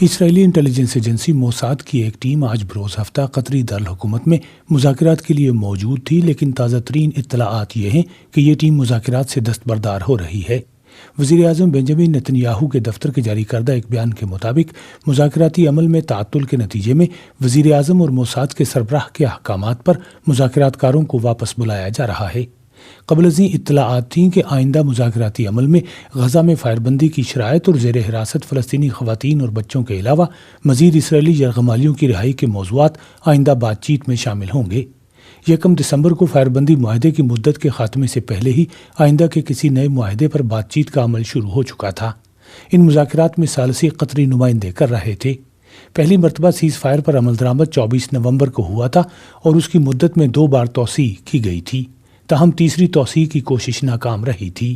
اسرائیلی intelligence agency Mossad کی ایک team آج بروز ہفتہ قطری دارالحکومت میں مذاکرات کے لیے موجود تھی، لیکن تازہ ترین اطلاعات یہ ہیں کہ یہ ٹیم مذاکرات سے دستبردار ہو رہی ہے۔ وزیر اعظم بنجامن نیتن یاہو کے دفتر کے جاری کردہ ایک بیان کے مطابق مذاکراتی عمل میں تعطل کے نتیجے میں وزیر اعظم اور موساد کے سربراہ کے احکامات پر مذاکرات کاروں کو واپس بلایا جا رہا ہے۔ قبل ازیں اطلاعات تھیں کہ آئندہ مذاکراتی عمل میں غزہ میں فائر بندی کی شرائط اور زیر حراست فلسطینی خواتین اور بچوں کے علاوہ مزید اسرائیلی یرغمالیوں کی رہائی کے موضوعات آئندہ بات چیت میں شامل ہوں گے۔ 1 دسمبر کو فائر بندی معاہدے کی مدت کے خاتمے سے پہلے ہی آئندہ کے کسی نئے معاہدے پر بات چیت کا عمل شروع ہو چکا تھا۔ ان مذاکرات میں ثالثی قطری نمائندے کر رہے تھے۔ پہلی مرتبہ سیز فائر پر عمل درآمد 24 نومبر کو ہوا تھا اور اس کی مدت میں 2 بار توسیع کی گئی تھی، تاہم تیسری توسیع کی کوشش ناکام رہی تھی۔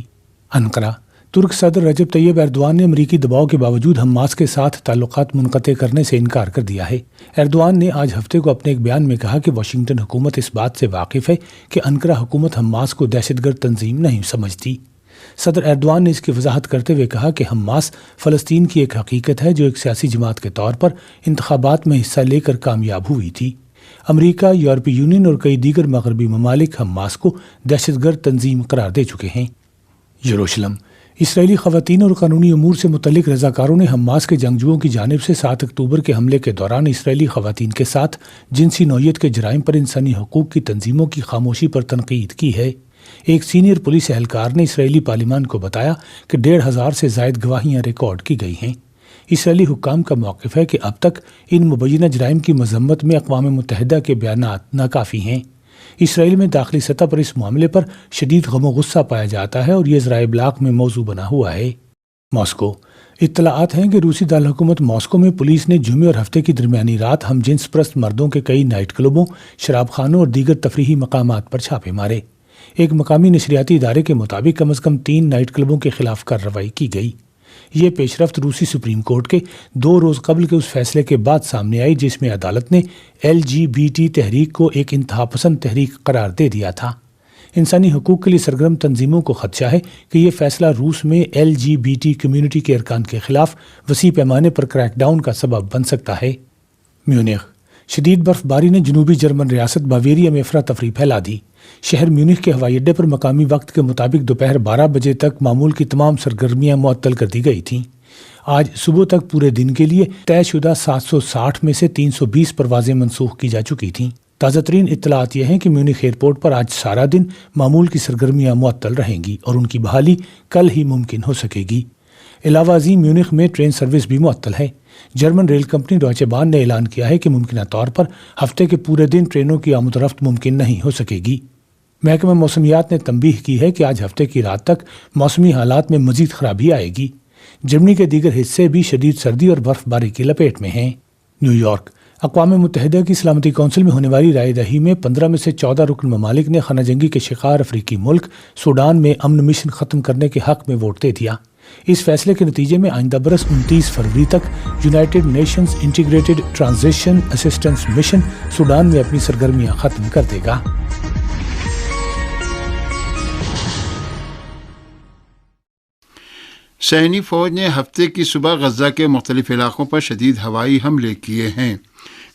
انقرہ۔ ترک صدر رجب طیب ایردوان نے امریکی دباؤ کے باوجود حماس کے ساتھ تعلقات منقطع کرنے سے انکار کر دیا ہے۔ ایردوان نے آج ہفتے کو اپنے ایک بیان میں کہا کہ واشنگٹن حکومت اس بات سے واقف ہے کہ انقرہ حکومت حماس کو دہشت گرد تنظیم نہیں سمجھتی۔ صدر ایردوان نے اس کی وضاحت کرتے ہوئے کہا کہ حماس فلسطین کی ایک حقیقت ہے جو ایک سیاسی جماعت کے طور پر انتخابات میں حصہ لے کر کامیاب ہوئی تھی۔ امریکہ، یورپی یونین اور کئی دیگر مغربی ممالک حماس کو دہشت گرد تنظیم قرار دے چکے ہیں۔ یروشلم۔ اسرائیلی خواتین اور قانونی امور سے متعلق رضاکاروں نے حماس کے جنگجوؤں کی جانب سے 7 اکتوبر کے حملے کے دوران اسرائیلی خواتین کے ساتھ جنسی نوعیت کے جرائم پر انسانی حقوق کی تنظیموں کی خاموشی پر تنقید کی ہے۔ ایک سینئر پولیس اہلکار نے اسرائیلی پارلیمان کو بتایا کہ 1,500 سے زائد گواہیاں ریکارڈ کی گئی ہیں۔ اسرائیلی حکام کا موقف ہے کہ اب تک ان مبینہ جرائم کی مذمت میں اقوام متحدہ کے بیانات ناکافی ہیں۔ اسرائیل میں داخلی سطح پر اس معاملے پر شدید غم و غصہ پایا جاتا ہے اور یہ ذرائع ابلاغ میں موضوع بنا ہوا ہے۔ ماسکو۔ اطلاعات ہیں کہ روسی دارالحکومت ماسکو میں پولیس نے جمعے اور ہفتے کی درمیانی رات ہم جنس پرست مردوں کے کئی نائٹ کلبوں، شراب خانوں اور دیگر تفریحی مقامات پر چھاپے مارے۔ ایک مقامی نشریاتی ادارے کے مطابق کم از کم 3 نائٹ کلبوں کے خلاف کارروائی کی گئی۔ یہ پیش رفت روسی سپریم کورٹ کے 2 روز قبل کے اس فیصلے کے بعد سامنے آئی جس میں عدالت نے LGBT تحریک کو ایک انتہا پسند تحریک قرار دے دیا تھا۔ انسانی حقوق کے لیے سرگرم تنظیموں کو خدشہ ہے کہ یہ فیصلہ روس میں LGBT کمیونٹی کے ارکان کے خلاف وسیع پیمانے پر کریک ڈاؤن کا سبب بن سکتا ہے۔ میونخ۔ شدید برف باری نے جنوبی جرمن ریاست باویریا میں افراتفری پھیلا دی۔ شہر میونخ کے ہوائی اڈے پر مقامی وقت کے مطابق دوپہر 12 بجے تک معمول کی تمام سرگرمیاں معطل کر دی گئی تھیں۔ آج صبح تک پورے دن کے لیے طے شدہ 760 میں سے 320 پروازیں منسوخ کی جا چکی تھیں۔ تازہ ترین اطلاعات یہ ہیں کہ میونخ ایئرپورٹ پر آج سارا دن معمول کی سرگرمیاں معطل رہیں گی اور ان کی بحالی کل ہی ممکن ہو سکے گی۔ علاوہ ازیں میونخ میں ٹرین سروس بھی معطل ہے۔ جرمن ریل کمپنی ڈوائچے بان نے اعلان کیا ہے کہ ممکنہ طور پر ہفتے کے پورے دن ٹرینوں کی آمد و رفت ممکن نہیں ہو سکے گی۔ محکمہ موسمیات نے تنبیہ کی ہے کہ آج ہفتے کی رات تک موسمی حالات میں مزید خرابی آئے گی۔ جرمنی کے دیگر حصے بھی شدید سردی اور برف باری کی لپیٹ میں ہیں۔ New York. اقوام متحدہ کی سلامتی کونسل میں ہونے والی رائے دہی میں 15 میں سے 14 رکن ممالک نے خانہ جنگی کے شکار افریقی ملک سوڈان میں امن مشن ختم کرنے کے حق میں ووٹ دے دیا۔ اس فیصلے کے نتیجے میں آئندہ برس 29 فروری تک United nations integrated transition assistance mission Sudan میں اپنی سرگرمیاں ختم کر دے گا۔ صہیونی فوج نے ہفتے کی صبح غزہ کے مختلف علاقوں پر شدید ہوائی حملے کیے ہیں۔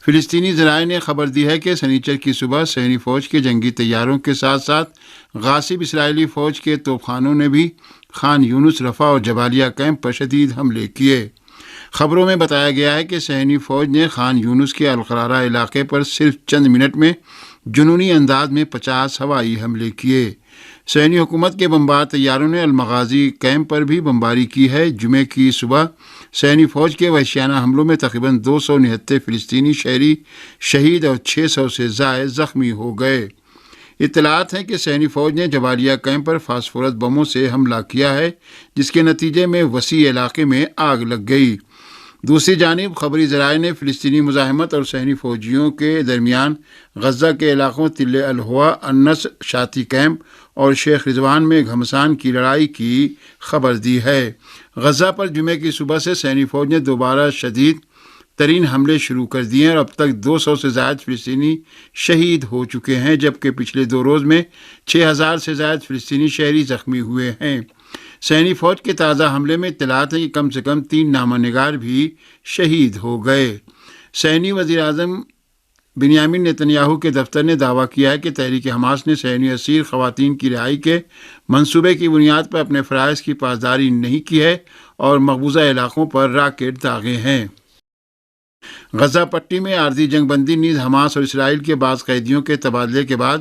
فلسطینی ذرائع نے خبر دی ہے کہ سنیچر کی صبح صہیونی فوج کے جنگی طیاروں کے ساتھ ساتھ غاصب اسرائیلی فوج کے توپخانوں نے بھی خان یونس، رفح اور جبالیہ کیمپ پر شدید حملے کیے۔ خبروں میں بتایا گیا ہے کہ صہیونی فوج نے خان یونس کے القرارہ علاقے پر صرف چند منٹ میں جنونی انداز میں 50 ہوائی حملے کیے۔ صہیونی حکومت کے بمبار طیاروں نے المغازی کیمپ پر بھی بمباری کی ہے۔ جمعے کی صبح صہیونی فوج کے وحشیانہ حملوں میں تقریباً 269 فلسطینی شہری شہید اور 600 سے زائد زخمی ہو گئے۔ اطلاعات ہیں کہ صہیونی فوج نے جبالیہ کیمپ پر فاسفورس بموں سے حملہ کیا ہے جس کے نتیجے میں وسیع علاقے میں آگ لگ گئی۔ دوسری جانب خبری ذرائع نے فلسطینی مزاحمت اور صہیونی فوجیوں کے درمیان غزہ کے علاقوں تل الہوا، النصر، شاتی کیمپ اور شیخ رضوان میں گھمسان کی لڑائی کی خبر دی ہے۔ غزہ پر جمعے کی صبح سے صہیونی فوج نے دوبارہ شدید ترین حملے شروع کر دیے ہیں اور اب تک 200 سے زائد فلسطینی شہید ہو چکے ہیں، جبکہ پچھلے 2 روز میں 6000 سے زائد فلسطینی شہری زخمی ہوئے ہیں۔ سینی فوج کے تازہ حملے میں اطلاعات ہیں کہ کم سے کم 3 نامہ نگار بھی شہید ہو گئے۔ صہیونی وزیر اعظم بنیامین نتنیاہو کے دفتر نے دعویٰ کیا ہے کہ تحریک حماس نے صہیونی اسیر خواتین کی رہائی کے منصوبے کی بنیاد پر اپنے فرائض کی پاسداری نہیں کی ہے اور مقبوضہ علاقوں پر راکٹ داغے ہیں۔ غزہ پٹی میں عارضی جنگ بندی نیز حماس اور اسرائیل کے بعض قیدیوں کے تبادلے کے بعد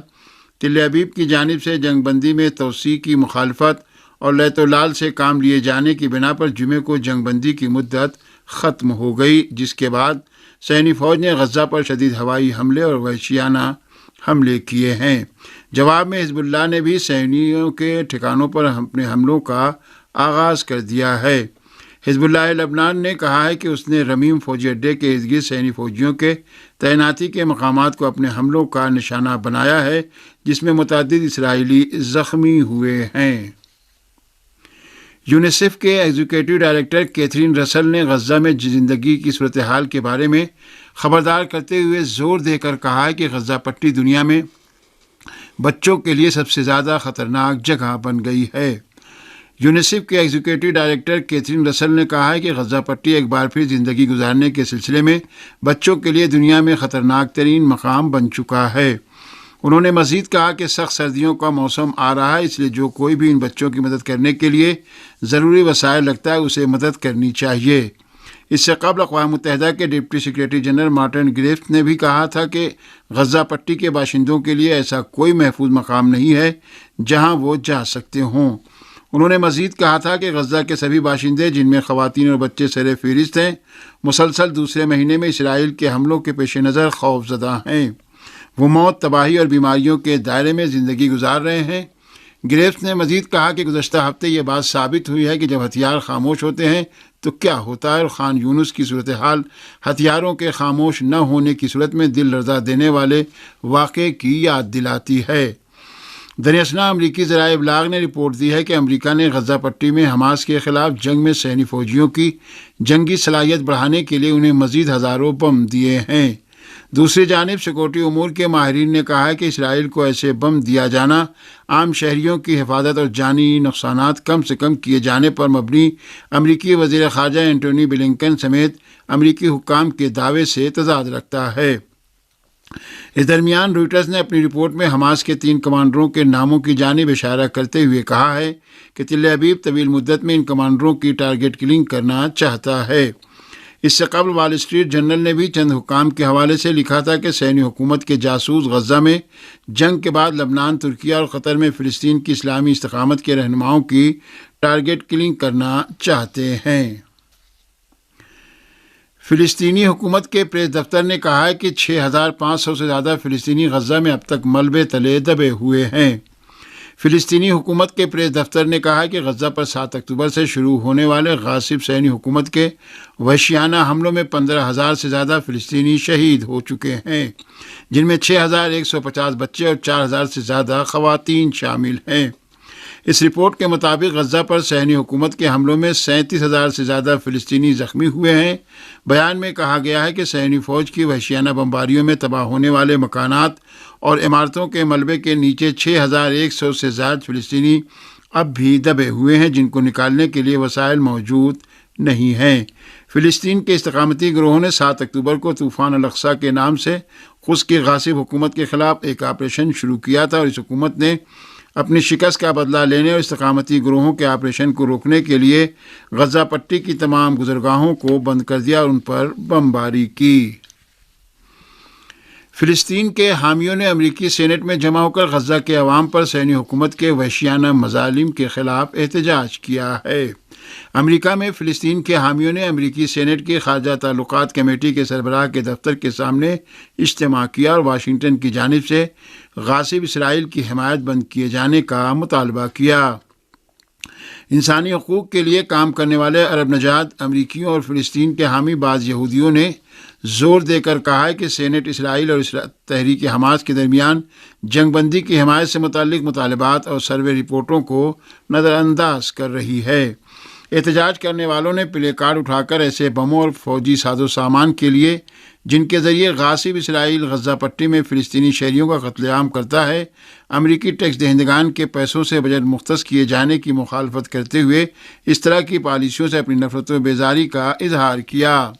تل ابیب کی جانب سے جنگ بندی میں توسیع کی مخالفت اور لیت و لال سے کام لیے جانے کی بنا پر جمعے کو جنگ بندی کی مدت ختم ہو گئی، جس کے بعد صہیونی فوج نے غزہ پر شدید ہوائی حملے اور وحشیانہ حملے کیے ہیں۔ جواب میں حزب اللہ نے بھی صہیونیوں کے ٹھکانوں پر اپنے حملوں کا آغاز کر دیا ہے۔ حزب اللہ لبنان نے کہا ہے کہ اس نے رمیم فوجی اڈے کے ارد گرد صہیونی فوجیوں کے تعیناتی کے مقامات کو اپنے حملوں کا نشانہ بنایا ہے، جس میں متعدد اسرائیلی زخمی ہوئے ہیں۔ یونیسیف کے ایگزیکٹو ڈائریکٹر کیتھرین رسل نے غزہ میں زندگی کی صورتحال کے بارے میں خبردار کرتے ہوئے زور دے کر کہا ہے کہ غزہ پٹی دنیا میں بچوں کے لیے سب سے زیادہ خطرناک جگہ بن گئی ہے۔ یونیسیف کے ایگزیکٹو ڈائریکٹر کیتھرین رسل نے کہا ہے کہ غزہ پٹی ایک بار پھر زندگی گزارنے کے سلسلے میں بچوں کے لیے دنیا میں خطرناک ترین مقام بن چکا ہے۔ انہوں نے مزید کہا کہ سخت سردیوں کا موسم آ رہا ہے، اس لیے جو کوئی بھی ان بچوں کی مدد کرنے کے لیے ضروری وسائل رکھتا ہے اسے مدد کرنی چاہیے۔ اس سے قبل اقوام متحدہ کے ڈپٹی سیکریٹری جنرل مارٹن گریفت نے بھی کہا تھا کہ غزہ پٹی کے باشندوں کے لیے ایسا کوئی محفوظ مقام نہیں ہے جہاں وہ جا سکتے ہوں۔ انہوں نے مزید کہا تھا کہ غزہ کے سبھی باشندے، جن میں خواتین اور بچے سر فہرست ہیں، مسلسل دوسرے مہینے میں اسرائیل کے حملوں کے پیش نظر خوف زدہ ہیں۔ وہ موت، تباہی اور بیماریوں کے دائرے میں زندگی گزار رہے ہیں۔ گریفس نے مزید کہا کہ گزشتہ ہفتے یہ بات ثابت ہوئی ہے کہ جب ہتھیار خاموش ہوتے ہیں تو کیا ہوتا ہے، اور خان یونس کی صورتحال ہتھیاروں کے خاموش نہ ہونے کی صورت میں دل لرزا دینے والے واقعے کی یاد دلاتی ہے۔ در اثنا امریکی ذرائع ابلاغ نے رپورٹ دی ہے کہ امریکہ نے غزہ پٹی میں حماس کے خلاف جنگ میں صہیونی فوجیوں کی جنگی صلاحیت بڑھانے کے لیے انہیں مزید ہزاروں بم دیے ہیں۔ دوسری جانب سیکورٹی امور کے ماہرین نے کہا ہے کہ اسرائیل کو ایسے بم دیا جانا عام شہریوں کی حفاظت اور جانی نقصانات کم سے کم کیے جانے پر مبنی امریکی وزیر خارجہ اینٹونی بلنکن سمیت امریکی حکام کے دعوے سے تضاد رکھتا ہے۔ اس درمیان روئٹرز نے اپنی رپورٹ میں حماس کے 3 کمانڈروں کے ناموں کی جانب اشارہ کرتے ہوئے کہا ہے کہ تل ابیب طویل مدت میں ان کمانڈروں کی ٹارگٹ کلنگ کرنا چاہتا ہے۔ اس سے قبل وال اسٹریٹ جرنل نے بھی چند حکام کے حوالے سے لکھا تھا کہ صہیونی حکومت کے جاسوس غزہ میں جنگ کے بعد لبنان، ترکیہ اور قطر میں فلسطین کی اسلامی استقامت کے رہنماؤں کی ٹارگٹ کلنگ کرنا چاہتے ہیں۔ فلسطینی حکومت کے پریس دفتر نے کہا ہے کہ 6500 سے زیادہ فلسطینی غزہ میں اب تک ملبے تلے دبے ہوئے ہیں۔ فلسطینی حکومت کے پریس دفتر نے کہا کہ غزہ پر 7 اکتوبر سے شروع ہونے والے غاصب صہیونی حکومت کے وحشیانہ حملوں میں 15,000 سے زیادہ فلسطینی شہید ہو چکے ہیں، جن میں 6,150 بچے اور 4,000 سے زیادہ خواتین شامل ہیں۔ اس رپورٹ کے مطابق غزہ پر صہیونی حکومت کے حملوں میں 37,000 سے زیادہ فلسطینی زخمی ہوئے ہیں۔ بیان میں کہا گیا ہے کہ صہیونی فوج کی وحشیانہ بمباریوں میں تباہ ہونے والے مکانات اور عمارتوں کے ملبے کے نیچے 6,100 سے زائد فلسطینی اب بھی دبے ہوئے ہیں، جن کو نکالنے کے لیے وسائل موجود نہیں ہیں۔ فلسطین کے استقامتی گروہوں نے 7 اکتوبر کو طوفان الاقصی کے نام سے قدس کی غاصب حکومت کے خلاف ایک آپریشن شروع کیا تھا، اور اس حکومت نے اپنی شکست کا بدلہ لینے اور استقامتی گروہوں کے آپریشن کو روکنے کے لیے غزہ پٹی کی تمام گزرگاہوں کو بند کر دیا اور ان پر بمباری کی۔ فلسطین کے حامیوں نے امریکی سینٹ میں جمع ہو کر غزہ کے عوام پر صہیونی حکومت کے وحشیانہ مظالم کے خلاف احتجاج کیا ہے۔ امریکہ میں فلسطین کے حامیوں نے امریکی سینٹ کی خارجہ تعلقات کمیٹی کے سربراہ کے دفتر کے سامنے اجتماع کیا اور واشنگٹن کی جانب سے غاصب اسرائیل کی حمایت بند کیے جانے کا مطالبہ کیا۔ انسانی حقوق کے لیے کام کرنے والے عرب نژاد امریکیوں اور فلسطین کے حامی بعض یہودیوں نے زور دے کر کہا ہے کہ سینٹ اسرائیل اور تحریک حماس کے درمیان جنگ بندی کی حمایت سے متعلق مطالبات اور سروے رپورٹوں کو نظر انداز کر رہی ہے۔ احتجاج کرنے والوں نے پلے کارڈ اٹھا کر ایسے بموں اور فوجی ساز و سامان کے لیے جن کے ذریعے غاصب اسرائیل غزہ پٹی میں فلسطینی شہریوں کا قتل عام کرتا ہے، امریکی ٹیکس دہندگان کے پیسوں سے بجٹ مختص کیے جانے کی مخالفت کرتے ہوئے اس طرح کی پالیسیوں سے اپنی نفرت و بیزاری کا اظہار کیا۔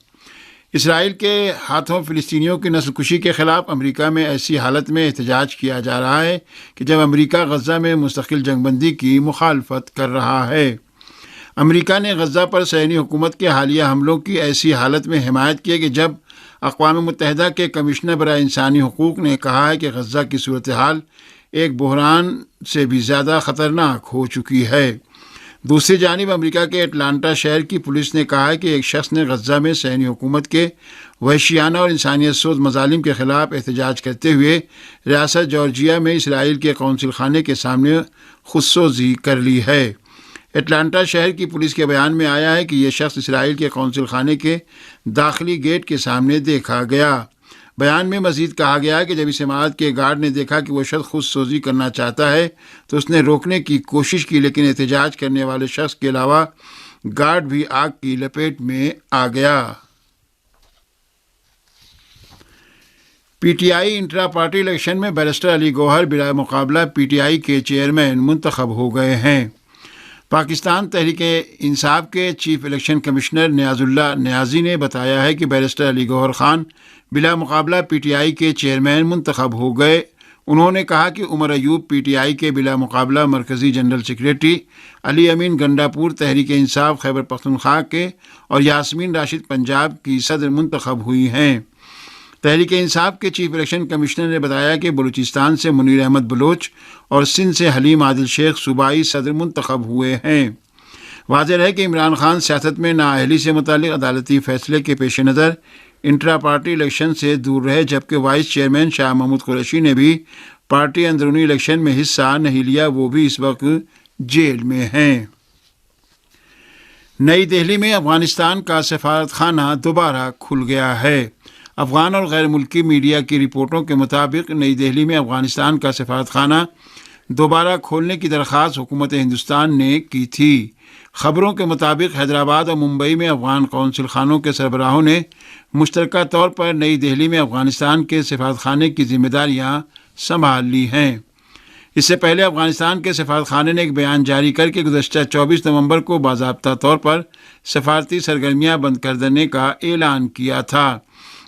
اسرائیل کے ہاتھوں فلسطینیوں کی نسل کشی کے خلاف امریکہ میں ایسی حالت میں احتجاج کیا جا رہا ہے کہ جب امریکہ غزہ میں مستقل جنگ بندی کی مخالفت کر رہا ہے۔ امریکہ نے غزہ پر صہیونی حکومت کے حالیہ حملوں کی ایسی حالت میں حمایت کی کہ جب اقوام متحدہ کے کمشنر برائے انسانی حقوق نے کہا ہے کہ غزہ کی صورتحال ایک بحران سے بھی زیادہ خطرناک ہو چکی ہے۔ دوسری جانب امریکہ کے اٹلانٹا شہر کی پولیس نے کہا ہے کہ ایک شخص نے غزہ میں صہیونی حکومت کے وحشیانہ اور انسانیت سوز مظالم کے خلاف احتجاج کرتے ہوئے ریاست جارجیا میں اسرائیل کے قونصل خانے کے سامنے خودسوزی کر لی ہے۔ اٹلانٹا شہر کی پولیس کے بیان میں آیا ہے کہ یہ شخص اسرائیل کے قونصل خانے کے داخلی گیٹ کے سامنے دیکھا گیا۔ بیان میں مزید کہا گیا کہ جب اس عمارت کے گارڈ نے دیکھا کہ وہ شخص خود سوزی کرنا چاہتا ہے تو اس نے روکنے کی کوشش کی، لیکن احتجاج کرنے والے شخص کے علاوہ گارڈ بھی آگ کی لپیٹ میں آ گیا۔ P T I intra party election میں بیرسٹر علی گوہر بلا مقابلہ پی ٹی آئی کے چیئرمین منتخب ہو گئے ہیں۔ پاکستان تحریک انصاف کے چیف الیکشن کمشنر نیاز اللہ نیازی نے بتایا ہے کہ بیرسٹر علی گوہر خان بلا مقابلہ پی ٹی آئی کے چیئرمین منتخب ہو گئے۔ انہوں نے کہا کہ Omar Ayub P T I کے بلا مقابلہ مرکزی جنرل سیکریٹری، علی امین گنڈاپور تحریک انصاف خیبر پختونخوا کے اور یاسمین راشد پنجاب کی صدر منتخب ہوئی ہیں۔ تحریک انصاف کے چیف الیکشن کمشنر نے بتایا کہ بلوچستان سے منیر احمد بلوچ اور سندھ سے حلیم عادل شیخ صوبائی صدر منتخب ہوئے ہیں۔ واضح ہے کہ عمران خان سیاست میں نااہلی سے متعلق عدالتی فیصلے کے پیش نظر انٹرا پارٹی الیکشن سے دور رہے، جبکہ وائس چیئرمین شاہ محمود قریشی نے بھی پارٹی اندرونی الیکشن میں حصہ نہیں لیا، وہ بھی اس وقت جیل میں ہیں۔ نئی دہلی میں افغانستان کا سفارت خانہ دوبارہ کھل گیا ہے۔ افغان اور غیر ملکی میڈیا کی رپورٹوں کے مطابق نئی دہلی میں افغانستان کا سفارت خانہ دوبارہ کھولنے کی درخواست حکومت ہندوستان نے کی تھی۔ خبروں کے مطابق حیدرآباد اور ممبئی میں افغان قونصل خانوں کے سربراہوں نے مشترکہ طور پر نئی دہلی میں افغانستان کے سفارت خانے کی ذمہ داریاں سنبھال لی ہیں۔ اس سے پہلے افغانستان کے سفارت خانے نے ایک بیان جاری کر کے گزشتہ 24 نومبر کو باضابطہ طور پر سفارتی سرگرمیاں بند کر دینے کا اعلان کیا تھا۔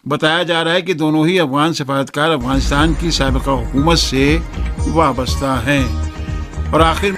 بتایا جا رہا ہے کہ دونوں ہی افغان سفارتکار افغانستان کی سابقہ حکومت سے وابستہ ہیں۔ اور آخر